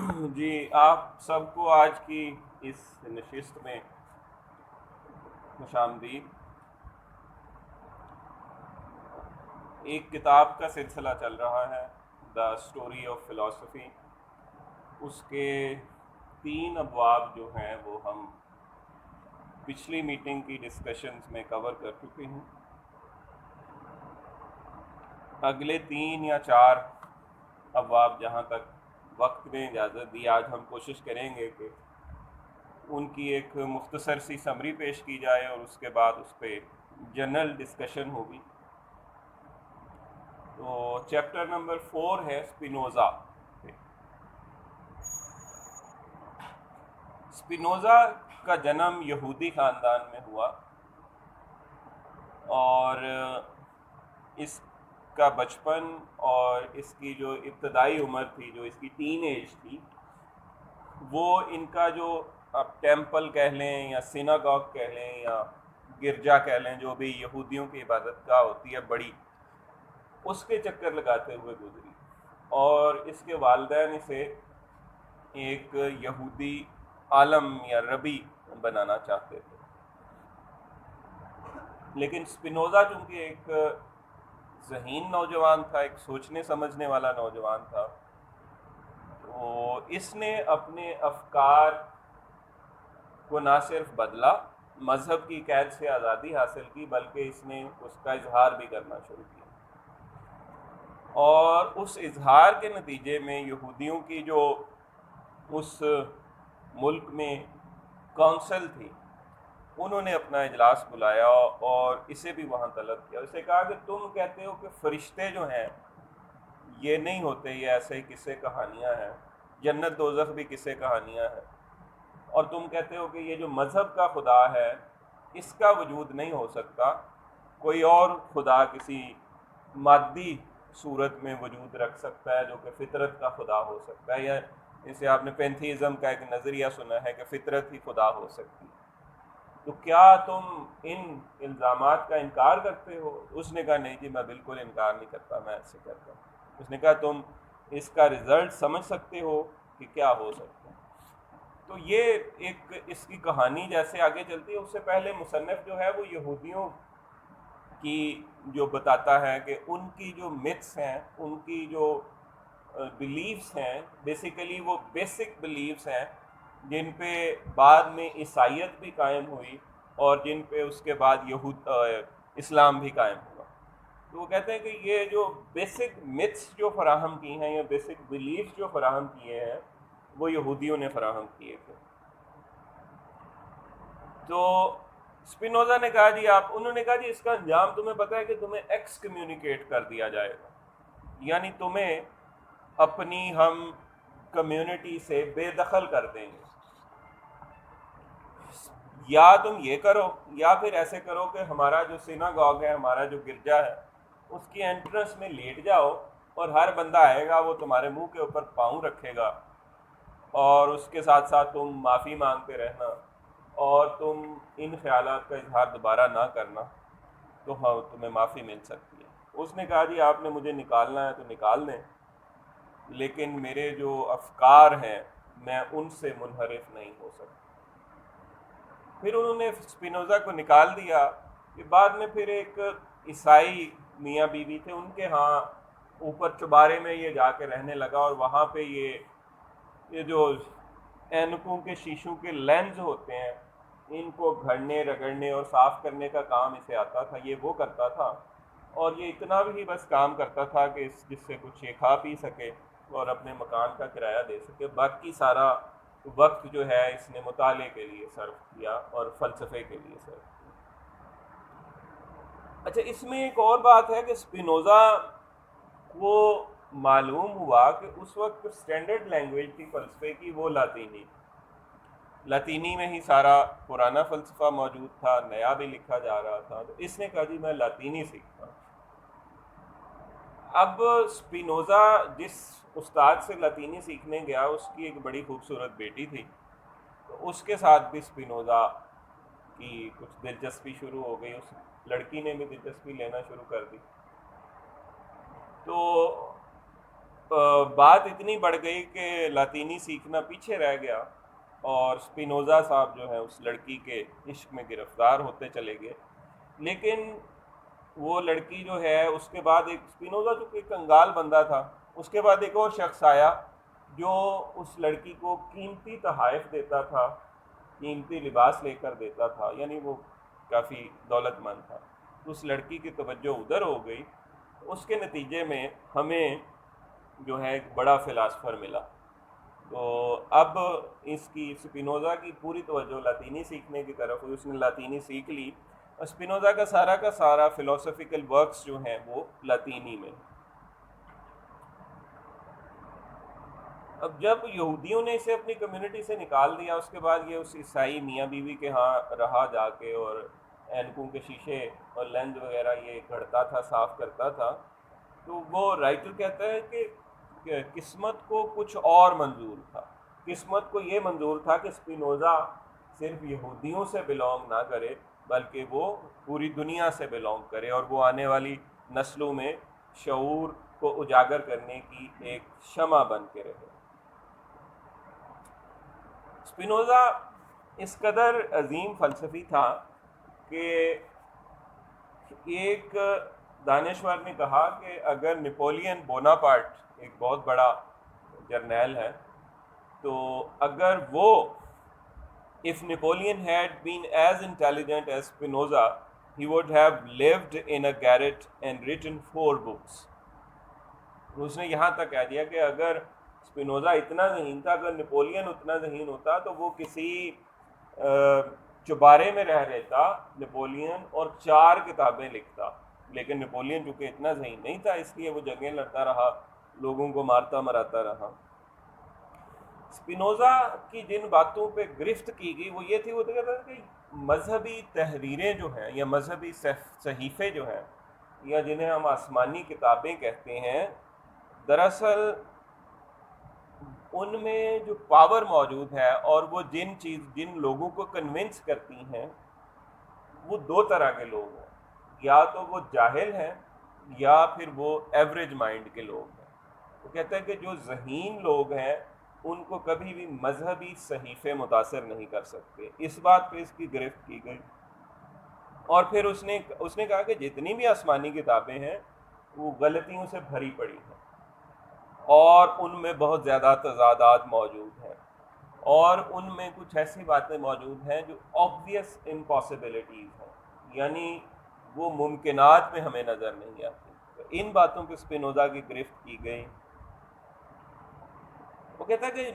جی آپ سب کو آج کی اس نشست میں خوش آمدید۔ ایک کتاب کا سلسلہ چل رہا ہے، دا اسٹوری آف فلاسفی۔ اس کے 3 ابواب جو ہیں وہ ہم پچھلی میٹنگ کی ڈسکشنز میں کور کر چکے ہیں۔ اگلے 3 یا 4 ابواب جہاں تک وقت نے اجازت دی، آج ہم کوشش کریں گے کہ ان کی ایک مختصر سی سمری پیش کی جائے اور اس کے بعد اس پہ جنرل ڈسکشن ہوگی۔ تو چیپٹر نمبر 4 ہے اسپینوزا۔ اسپینوزا کا جنم یہودی خاندان میں ہوا اور اس کا بچپن اور اس کی جو ابتدائی عمر تھی، جو اس کی ٹین ایج تھی، وہ ان کا جو آپ ٹیمپل کہہ لیں یا سیناگوگ کہہ لیں یا گرجا کہہ لیں، جو بھی یہودیوں کی عبادت گاہ ہوتی ہے بڑی، اس کے چکر لگاتے ہوئے گزری، اور اس کے والدین اسے ایک یہودی عالم یا ربی بنانا چاہتے تھے۔ لیکن اسپینوزا چونکہ ایک ذہین نوجوان تھا، ایک سوچنے سمجھنے والا نوجوان تھا، تو اس نے اپنے افکار کو نہ صرف بدلا، مذہب کی قید سے آزادی حاصل کی، بلکہ اس نے اس کا اظہار بھی کرنا شروع کیا۔ اور اس اظہار کے نتیجے میں یہودیوں کی جو اس ملک میں کونسل تھی، انہوں نے اپنا اجلاس بلایا اور اسے بھی وہاں طلب کیا۔ اسے کہا کہ تم کہتے ہو کہ فرشتے جو ہیں یہ نہیں ہوتے، یہ ایسے قصے کہانیاں ہیں، جنت دوزخ بھی قصے کہانیاں ہیں، اور تم کہتے ہو کہ یہ جو مذہب کا خدا ہے اس کا وجود نہیں ہو سکتا، کوئی اور خدا کسی مادی صورت میں وجود رکھ سکتا ہے جو کہ فطرت کا خدا ہو سکتا ہے، یا اسے آپ نے پینتھیزم کا ایک نظریہ سنا ہے کہ فطرت ہی خدا ہو سکتی، تو کیا تم ان الزامات کا انکار کرتے ہو؟ اس نے کہا نہیں جی، میں بالکل انکار نہیں کرتا، میں ایسے کرتا ہوں۔ اس نے کہا تم اس کا رزلٹ سمجھ سکتے ہو کہ کیا ہو سکتا ہے؟ تو یہ ایک اس کی کہانی جیسے آگے چلتی ہے، اس سے پہلے مصنف جو ہے وہ یہودیوں کی جو بتاتا ہے کہ ان کی جو متس ہیں، ان کی جو بلیفس ہیں، بیسیکلی وہ بیسک بلیفس ہیں جن پہ بعد میں عیسائیت بھی قائم ہوئی اور جن پہ اس کے بعد اسلام بھی قائم ہوا۔ تو وہ کہتے ہیں کہ یہ جو بیسک متس جو فراہم کی ہیں یا بیسک بلیفس جو فراہم کیے ہیں وہ یہودیوں نے فراہم کیے تھے۔ تو اسپینوزا نے کہا جی انہوں نے کہا جی اس کا انجام تمہیں پتہ ہے کہ تمہیں ایکس کمیونیکیٹ کر دیا جائے گا، یعنی تمہیں اپنی ہم کمیونٹی سے بے دخل کر دیں گے، یا تم یہ کرو یا پھر ایسے کرو کہ ہمارا جو سیناگوگ ہے، ہمارا جو گرجا ہے، اس کی انٹرنس میں لیٹ جاؤ اور ہر بندہ آئے گا وہ تمہارے منہ کے اوپر پاؤں رکھے گا اور اس کے ساتھ ساتھ تم معافی مانگتے رہنا اور تم ان خیالات کا اظہار دوبارہ نہ کرنا، تو ہاں تمہیں معافی مل سکتی ہے۔ اس نے کہا جی آپ نے مجھے نکالنا ہے تو نکال دیں، لیکن میرے جو افکار ہیں میں ان سے منحرف نہیں ہو سکتا۔ پھر انہوں نے اسپینوزا کو نکال دیا کہ بعد میں پھر ایک عیسائی میاں بیوی تھے، ان کے ہاں اوپر چبارے میں یہ جا کے رہنے لگا، اور وہاں پہ یہ جو اینکوں کے شیشوں کے لینز ہوتے ہیں ان کو گھڑنے رگڑنے اور صاف کرنے کا کام اسے آتا تھا، یہ وہ کرتا تھا، اور یہ اتنا بھی بس کام کرتا تھا کہ جس سے کچھ یہ کھا پی سکے اور اپنے مکان کا کرایہ دے سکے، باقی سارا وقت جو ہے اس نے مطالعے کے لیے صرف کیا اور فلسفے کے لیے صرف کیا۔ اچھا، اس میں ایک اور بات ہے کہ اسپینوزا کو معلوم ہوا کہ اس وقت اسٹینڈرڈ لینگویج تھی فلسفے کی وہ لاطینی میں ہی سارا پرانا فلسفہ موجود تھا، نیا بھی لکھا جا رہا تھا، تو اس نے کہا جی میں لاطینی سیکھتا ہوں۔ اب اسپینوزا جس استاد سے لاطینی سیکھنے گیا اس کی ایک بڑی خوبصورت بیٹی تھی، تو اس کے ساتھ بھی اسپینوزا کی کچھ دلچسپی شروع ہو گئی، اس لڑکی نے بھی دلچسپی لینا شروع کر دی۔ تو بات اتنی بڑھ گئی کہ لاطینی سیکھنا پیچھے رہ گیا، اور اسپینوزا صاحب جو ہیں اس لڑکی کے عشق میں گرفتار ہوتے چلے گئے. لیکن وہ لڑکی جو ہے اس کے بعد ایک اسپینوزا جو کہ کنگال بندہ تھا، اس کے بعد ایک اور شخص آیا جو اس لڑکی کو قیمتی تحائف دیتا تھا، قیمتی لباس لے کر دیتا تھا، یعنی وہ کافی دولت مند تھا. اس لڑکی کی توجہ ادھر ہو گئی. اس کے نتیجے میں ہمیں جو ہے ایک بڑا فلاسفر ملا. تو اب اس کی اسپینوزا کی پوری توجہ لاطینی سیکھنے کی طرف ہوئی. اس نے لاطینی سیکھ لی. اسپینوزا کا سارا فلاسفیکل ورکس جو ہیں وہ لاطینی میں. اب جب یہودیوں نے اسے اپنی کمیونٹی سے نکال دیا، اس کے بعد یہ اس عیسائی میاں بیوی کے ہاں رہا جا کے، اور اینکوں کے شیشے اور لینز وغیرہ یہ گھڑتا تھا، صاف کرتا تھا. تو وہ رائٹر کہتا ہے کہ قسمت کو کچھ اور منظور تھا. قسمت کو یہ منظور تھا کہ اسپینوزا صرف یہودیوں سے بلونگ نہ کرے، بلکہ وہ پوری دنیا سے بلونگ کرے، اور وہ آنے والی نسلوں میں شعور کو اجاگر کرنے کی ایک شمع بن کے رہے. اسپینوزا اس قدر عظیم فلسفی تھا کہ ایک دانشور نے کہا کہ اگر نپولین بوناپارٹ ایک بہت بڑا جرنیل ہے، تو اگر وہ if Napoleon had been as intelligent as Spinoza, he would have lived in a garret and written 4 books. اس نے یہاں تک کہہ دیا کہ اگر اسپینوزا اتنا ذہین تھا، اگر نپولین اتنا ذہین ہوتا تو وہ کسی چوبارے میں رہ لیتا نپولین، اور 4 کتابیں لکھتا. لیکن نپولین چونکہ اتنا ذہین نہیں تھا، اس لیے وہ جنگیں لڑتا رہا، لوگوں کو مارتا مراتا رہا. اسپینوزا کی جن باتوں پہ گرفت کی گئی وہ یہ تھی، وہ کہتا تھا کہ مذہبی تحریریں جو ہیں یا مذہبی صحیفے جو ہیں، یا جنہیں ہم آسمانی کتابیں کہتے ہیں، دراصل ان میں جو پاور موجود ہے اور وہ جن لوگوں کو کنونس کرتی ہیں، وہ 2 طرح کے لوگ ہیں. یا تو وہ جاہل ہیں، یا پھر وہ ایوریج مائنڈ کے لوگ ہیں. وہ کہتا ہے کہ جو ذہین لوگ ہیں ان کو کبھی بھی مذہبی صحیفے متاثر نہیں کر سکتے. اس بات پہ اس کی گرفت کی گئی. اور پھر اس نے کہا کہ جتنی بھی آسمانی کتابیں ہیں وہ غلطیوں سے بھری پڑی ہیں، اور ان میں بہت زیادہ تضادات موجود ہیں، اور ان میں کچھ ایسی باتیں موجود ہیں جو obvious impossibilities ہیں، یعنی وہ ممکنات میں ہمیں نظر نہیں آتی. تو ان باتوں پہ اسپینوزا کی گرفت کی گئی. وہ کہتا ہے کہ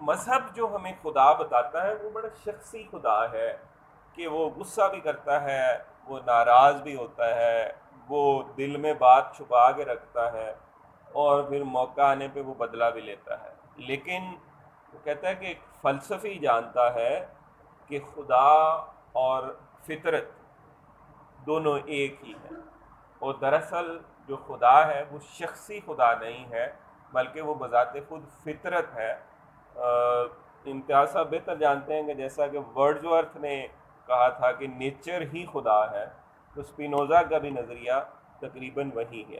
مذہب جو ہمیں خدا بتاتا ہے وہ بڑا شخصی خدا ہے، کہ وہ غصہ بھی کرتا ہے، وہ ناراض بھی ہوتا ہے، وہ دل میں بات چھپا کے رکھتا ہے، اور پھر موقع آنے پہ وہ بدلہ بھی لیتا ہے. لیکن وہ کہتا ہے کہ ایک فلسفی جانتا ہے کہ خدا اور فطرت دونوں ایک ہی ہیں، اور دراصل جو خدا ہے وہ شخصی خدا نہیں ہے، بلکہ وہ بذات خود فطرت ہے. امتیاز صاحب بہتر جانتے ہیں کہ جیسا کہ ورڈزورتھ نے کہا تھا کہ نیچر ہی خدا ہے، تو اسپینوزا کا بھی نظریہ تقریباً وہی ہے.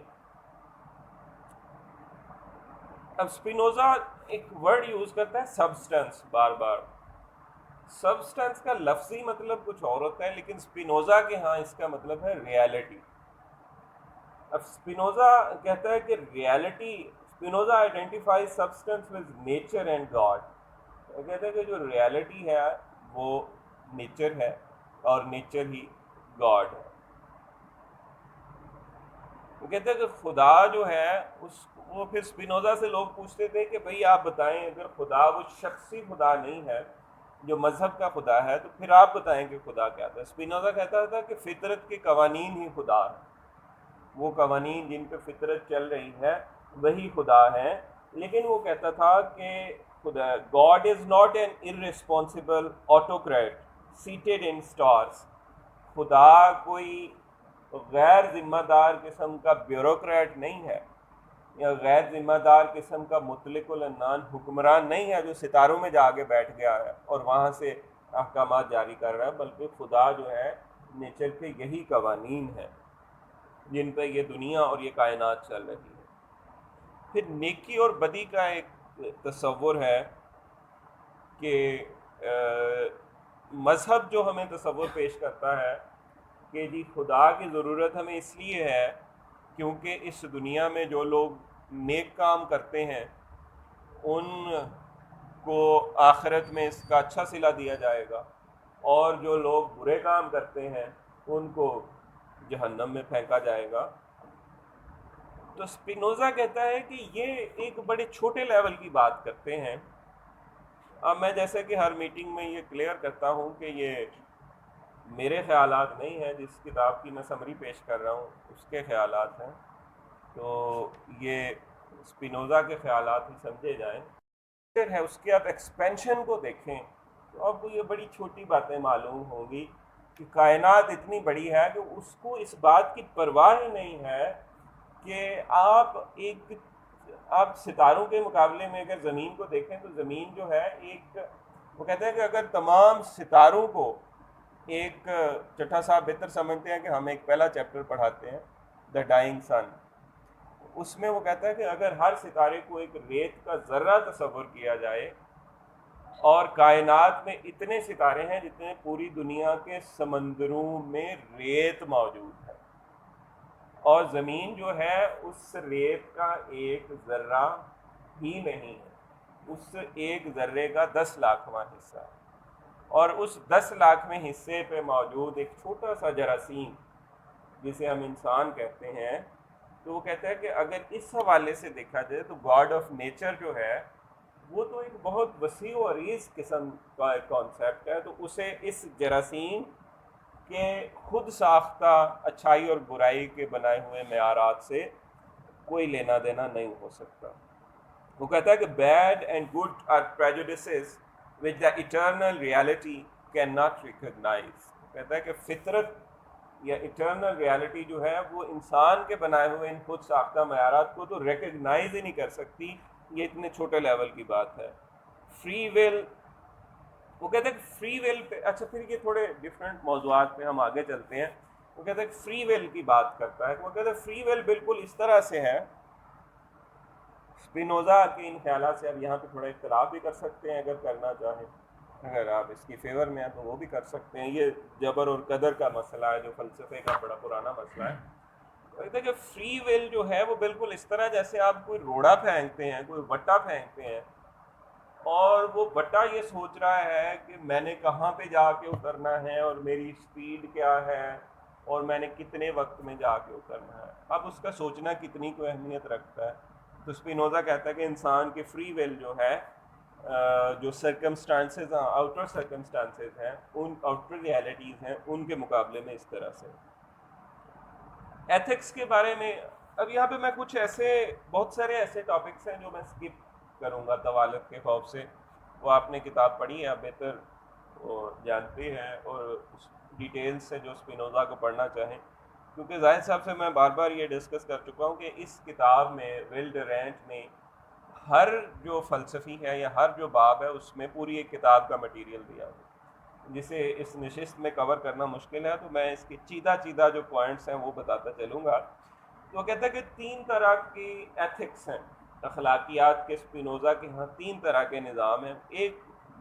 اب اسپینوزا ایک ورڈ یوز کرتا ہے سبسٹنس، بار بار. سبسٹنس کا لفظی مطلب کچھ اور ہوتا ہے، لیکن اسپینوزا کے ہاں اس کا مطلب ہے ریالٹی. اب اسپینوزا کہتا ہے کہ reality, Spinoza identifies substance with nature and God. وہ کہتا ہے کہ جو ریالٹی ہے وہ نیچر ہے، اور نیچر ہی گاڈ ہے. وہ کہتے ہیں کہ خدا جو ہے وہ پھر اسپینوزا سے لوگ پوچھتے تھے کہ بھئی آپ بتائیں، اگر خدا وہ شخصی خدا نہیں ہے جو مذہب کا خدا ہے، تو پھر آپ بتائیں کہ خدا کیا تھا. اسپینوزا کہتا تھا کہ فطرت کے قوانین ہی خدا ہے، وہ قوانین جن پہ فطرت چل رہی ہے وہی خدا ہے. لیکن وہ کہتا تھا کہ خدا God is not an irresponsible autocrat seated in stars. خدا کوئی غیر ذمہ دار قسم کا بیوروکریٹ نہیں ہے، یا غیر ذمہ دار قسم کا مطلق العنان حکمران نہیں ہے جو ستاروں میں جا کے بیٹھ گیا ہے اور وہاں سے احکامات جاری کر رہا ہے. بلکہ خدا جو ہے نیچر کے یہی قوانین ہیں جن پہ یہ دنیا اور یہ کائنات چل رہی ہے. پھر نیکی اور بدی کا ایک تصور ہے کہ مذہب جو ہمیں تصور پیش کرتا ہے کہ جی خدا کی ضرورت ہمیں اس لیے ہے کیونکہ اس دنیا میں جو لوگ نیک کام کرتے ہیں ان کو آخرت میں اس کا اچھا صلہ دیا جائے گا، اور جو لوگ برے کام کرتے ہیں ان کو جہنم میں پھینکا جائے گا۔ تو اسپینوزا کہتا ہے کہ یہ ایک بڑے چھوٹے لیول کی بات کرتے ہیں۔ اب میں جیسے کہ ہر میٹنگ میں یہ کلیئر کرتا ہوں کہ یہ میرے خیالات نہیں ہیں، جس کتاب کی میں سمری پیش کر رہا ہوں اس کے خیالات ہیں، تو یہ اسپینوزا کے خیالات ہی سمجھے جائیں۔ پھر ہے اس کے آپ ایکسپینشن کو دیکھیں تو آپ کو یہ بڑی چھوٹی باتیں معلوم ہوں گی کہ کائنات اتنی بڑی ہے کہ اس کو اس بات کی پرواہ ہی نہیں ہے کہ آپ ستاروں کے مقابلے میں اگر زمین کو دیکھیں تو زمین جو ہے ایک، وہ کہتے ہیں کہ اگر تمام ستاروں کو ایک، چٹھا صاحب بہتر سمجھتے ہیں کہ ہم ایک پہلا چیپٹر پڑھاتے ہیں دا ڈائنگ سن، اس میں وہ کہتا ہے کہ اگر ہر ستارے کو ایک ریت کا ذرہ تصور کیا جائے، اور کائنات میں اتنے ستارے ہیں جتنے پوری دنیا کے سمندروں میں ریت موجود ہے، اور زمین جو ہے اس ریت کا ایک ذرہ ہی نہیں ہے، اس ایک ذرے کا 10 لاکھواں حصہ ہے، اور اس 10 لاکھویں حصے پہ موجود ایک چھوٹا سا جراثیم جسے ہم انسان کہتے ہیں، تو وہ کہتا ہے کہ اگر اس حوالے سے دیکھا جائے تو گاڈ آف نیچر جو ہے وہ تو ایک بہت وسیع و عریض قسم کا ایک کانسیپٹ ہے، تو اسے اس جراثیم کے خود ساختہ اچھائی اور برائی کے بنائے ہوئے معیارات سے کوئی لینا دینا نہیں ہو سکتا۔ وہ کہتا ہے کہ bad and good are prejudices which the eternal reality cannot recognize۔ کہتا ہے کہ فطرت یا ایٹرنل ریالٹی جو ہے وہ انسان کے بنائے ہوئے ان خود ساختہ معیارات کو تو ریکگنائز ہی نہیں کر سکتی۔ یہ اتنے چھوٹے لیول کی بات ہے۔ فری ول، وہ کہتے ہیں کہ فری ول پہ، اچھا پھر یہ تھوڑے ڈفرینٹ موضوعات پہ ہم آگے چلتے ہیں۔ وہ کہتے ہیں کہ فری ول کی بات کرتا ہے، وہ کہتے ہیں فری ول بالکل اس طرح سے ہے، اسپینوزا کے ان خیالات سے اب یہاں پہ تھوڑا اختلاف بھی کر سکتے ہیں اگر کرنا چاہیں، اگر آپ اس کی فیور میں ہیں تو وہ بھی کر سکتے ہیں۔ یہ جبر اور قدر کا مسئلہ ہے جو فلسفے کا بڑا پرانا مسئلہ ہے۔ کہتے ہیں کہ فری ول جو ہے وہ بالکل اس طرح جیسے آپ کوئی روڑا پھینکتے ہیں، کوئی وٹا پھینکتے ہیں، اور وہ وٹا یہ سوچ رہا ہے کہ میں نے کہاں پہ جا کے اترنا ہے اور میری سپیڈ کیا ہے اور میں نے کتنے وقت میں جا کے اترنا ہے، اب اس کا سوچنا کتنی کوئی اہمیت رکھتا ہے۔ تو اسپینوزا کہتا ہے کہ انسان کی فری ول جو ہے، جو سرکمسٹانسز ہیں، آؤٹر سرکمسٹانسز ہیں، ان آؤٹر ریالٹیز ہیں، ان کے مقابلے میں اس طرح سے۔ ایتھکس کے بارے میں اب یہاں پہ میں کچھ ایسے، بہت سارے ایسے ٹاپکس ہیں جو میں اسکپ کروں گا طوالت کے خوف سے، وہ آپ نے کتاب پڑھی ہے، آپ بہتر جانتے ہیں، اور اس ڈیٹیلز سے جو اسپینوزا کو پڑھنا چاہیں، کیونکہ زاہد صاحب سے میں بار بار یہ ڈسکس کر چکا ہوں کہ اس کتاب میں ول ڈورینٹ نے ہر جو فلسفی ہے یا ہر جو باب ہے اس میں پوری ایک کتاب کا مٹیریل دیا ہے، جسے اس نشست میں کور کرنا مشکل ہے، تو میں اس کی چیدہ جو پوائنٹس ہیں وہ بتاتا چلوں گا۔ تو کہتا ہے کہ 3 طرح کی ایتھکس ہیں، اخلاقیات کے اسپینوزا کے ہاں 3 طرح کے نظام ہیں۔ ایک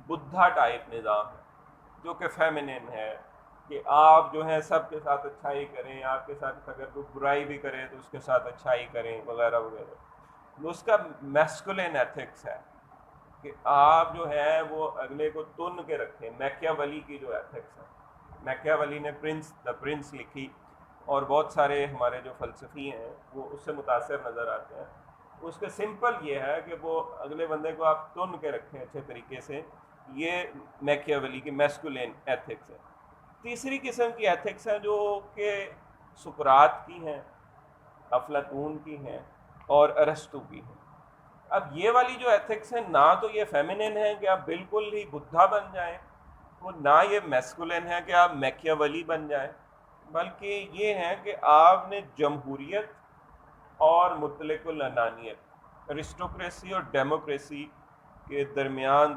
بدھا ٹائپ نظام ہے جو کہ فیمنن ہے، کہ آپ جو ہیں سب کے ساتھ اچھائی کریں، آپ کے ساتھ اگر کوئی برائی بھی کرے تو اس کے ساتھ اچھائی کریں وغیرہ وغیرہ۔ اس کا میسکولین ایتھکس ہے کہ آپ جو ہے وہ اگلے کو تن کے رکھیں۔ میکیاولی کی جو ایتھکس ہے، میکیاولی نے دا پرنس لکھی، اور بہت سارے ہمارے جو فلسفی ہیں وہ اس سے متاثر نظر آتے ہیں۔ اس کے سمپل یہ ہے کہ وہ اگلے بندے کو آپ تن کے رکھیں اچھے طریقے سے، یہ میکیاولی کی میسکولین ایتھکس ہے۔ تیسری قسم کی ایتھکس ہیں جو کہ سقراط کی ہیں، افلاطون کی ہیں، اور ارسطو کی ہیں۔ اب یہ والی جو ایتھکس ہیں، نہ تو یہ فیمنن ہے کہ آپ بالکل ہی بدھا بن جائیں، وہ نہ یہ میسکولین ہے کہ آپ میکیاولی بن جائیں، بلکہ یہ ہے کہ آپ نے جمہوریت اور مطلق العنانیت، ارسٹوکریسی اور ڈیموکریسی کے درمیان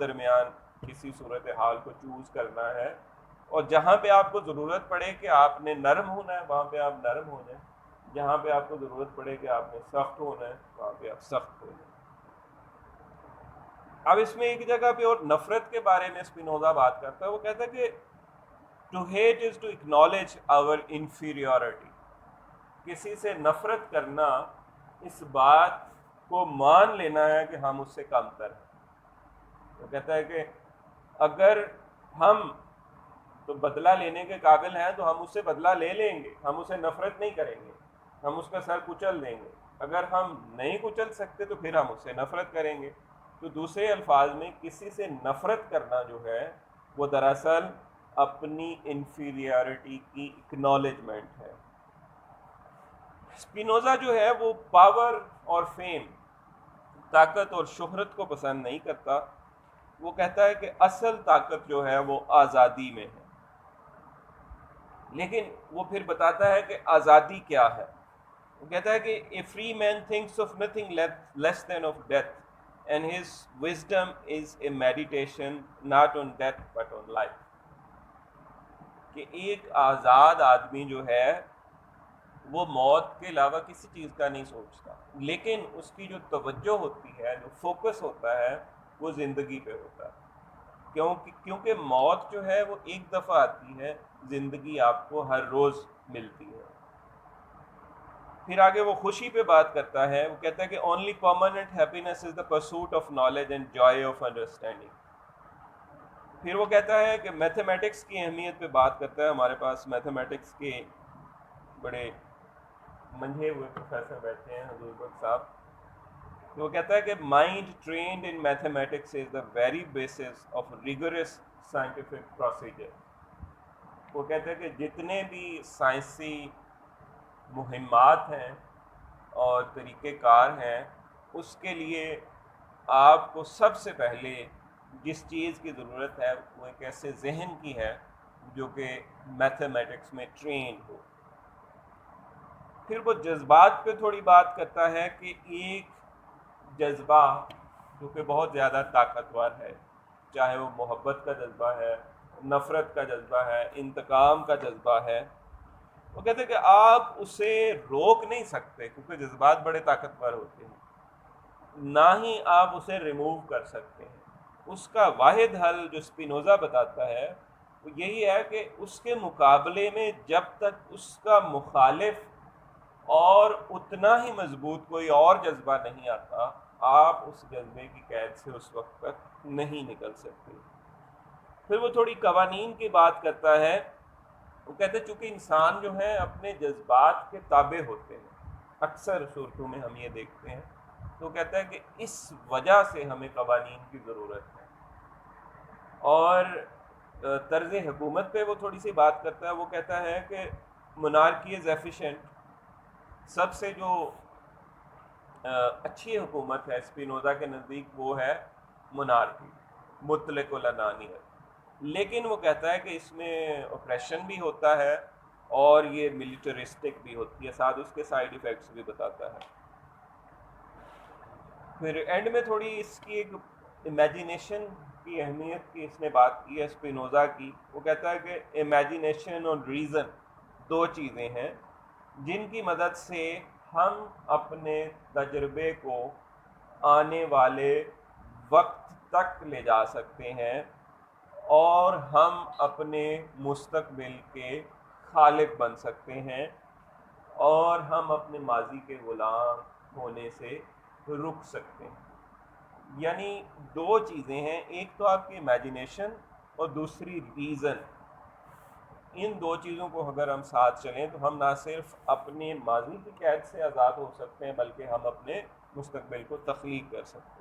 کسی صورتحال کو چوز کرنا ہے، اور جہاں پہ آپ کو ضرورت پڑے کہ آپ نے نرم ہونا ہے وہاں پہ آپ نرم ہو جائیں، جہاں پہ آپ کو ضرورت پڑے کہ آپ نے سخت ہونا ہے وہاں پہ آپ سخت ہو جائیں. اب اس میں ایک جگہ پہ اور نفرت کے بارے میں اسپینوزا بات کرتا ہے. وہ کہتا ہے کہ to hate is to acknowledge our inferiority. کسی سے نفرت کرنا اس بات کو مان لینا ہے کہ ہم اس سے کم تر ہیں. وہ کہتا ہے کہ اگر ہم تو بدلہ لینے کے قابل ہیں تو ہم اس سے بدلہ لے لیں گے, ہم اسے نفرت نہیں کریں گے, ہم اس کا سر کچل دیں گے. اگر ہم نہیں کچل سکتے تو پھر ہم اس سے نفرت کریں گے. تو دوسرے الفاظ میں کسی سے نفرت کرنا جو ہے وہ دراصل اپنی انفیریورٹی کی اکنالجمنٹ ہے. اسپینوزا جو ہے وہ پاور اور فیم, طاقت اور شہرت کو پسند نہیں کرتا. وہ کہتا ہے کہ اصل طاقت جو ہے وہ آزادی میں ہے. لیکن وہ پھر بتاتا ہے کہ آزادی کیا ہے. وہ کہتا ہے کہ a free man thinks of nothing less than of death and his wisdom is a meditation not on death but on life. کہ ایک آزاد آدمی جو ہے وہ موت کے علاوہ کسی چیز کا نہیں سوچتا, لیکن اس کی جو توجہ ہوتی ہے, جو فوکس ہوتا ہے, وہ زندگی پہ ہوتا ہے. کیونکہ موت جو ہے وہ ایک دفعہ آتی ہے, زندگی آپ کو ہر روز ملتی ہے. پھر آگے وہ خوشی پہ بات کرتا ہے. وہ کہتا ہے کہ only permanent happiness is the pursuit of knowledge and joy of understanding. پھر وہ کہتا ہے کہ میتھمیٹکس کی اہمیت پہ بات کرتا ہے. ہمارے پاس میتھمیٹکس کے بڑے منجھے ہوئے پروفیسر بیٹھے ہیں, حضور بخش صاحب. تو وہ کہتا ہے کہ mind trained in mathematics is the very basis of rigorous scientific procedure. وہ کہتا ہے کہ جتنے بھی سائنسی مہمات ہیں اور طریقہ کار ہیں, اس کے لیے آپ کو سب سے پہلے جس چیز کی ضرورت ہے وہ ایک ایسے ذہن کی ہے جو کہ میتھمیٹکس میں ٹرینڈ ہو. پھر وہ جذبات پہ تھوڑی بات کرتا ہے کہ ایک جذبہ جو کہ بہت زیادہ طاقتور ہے, چاہے وہ محبت کا جذبہ ہے, نفرت کا جذبہ ہے, انتقام کا جذبہ ہے. وہ کہتے ہیں کہ آپ اسے روک نہیں سکتے کیونکہ جذبات بڑے طاقتور ہوتے ہیں, نہ ہی آپ اسے ریموو کر سکتے ہیں. اس کا واحد حل جو اسپینوزا بتاتا ہے وہ یہی ہے کہ اس کے مقابلے میں جب تک اس کا مخالف اور اتنا ہی مضبوط کوئی اور جذبہ نہیں آتا, آپ اس جذبے کی قید سے اس وقت تک نہیں نکل سکتے. پھر وہ تھوڑی قوانین کی بات کرتا ہے. وہ کہتے ہیں چونکہ انسان جو ہے اپنے جذبات کے تابع ہوتے ہیں, اکثر صورتوں میں ہم یہ دیکھتے ہیں. تو کہتا ہے کہ اس وجہ سے ہمیں قوانین کی ضرورت ہے. اور طرز حکومت پہ وہ تھوڑی سی بات کرتا ہے. وہ کہتا ہے کہ monarchy is efficient. سب سے جو اچھی حکومت ہے اسپینوزا کے نزدیک وہ ہے monarchy, مطلق العنانیت. لیکن وہ کہتا ہے کہ اس میں اپریشن بھی ہوتا ہے اور یہ ملیٹرسٹک بھی ہوتی ہے, ساتھ اس کے سائیڈ ایفیکٹس بھی بتاتا ہے. پھر اینڈ میں تھوڑی اس کی ایک امیجینیشن کی اہمیت کی اس نے بات کی ہے اسپینوزا کی. وہ کہتا ہے کہ امیجینیشن اور ریزن دو چیزیں ہیں جن کی مدد سے ہم اپنے تجربے کو آنے والے وقت تک لے جا سکتے ہیں اور ہم اپنے مستقبل کے خالق بن سکتے ہیں اور ہم اپنے ماضی کے غلام ہونے سے رک سکتے ہیں. یعنی دو چیزیں ہیں, ایک تو آپ کی امیجینیشن اور دوسری ریزن. ان دو چیزوں کو اگر ہم ساتھ چلیں تو ہم نہ صرف اپنے ماضی کی قید سے آزاد ہو سکتے ہیں بلکہ ہم اپنے مستقبل کو تخلیق کر سکتے ہیں.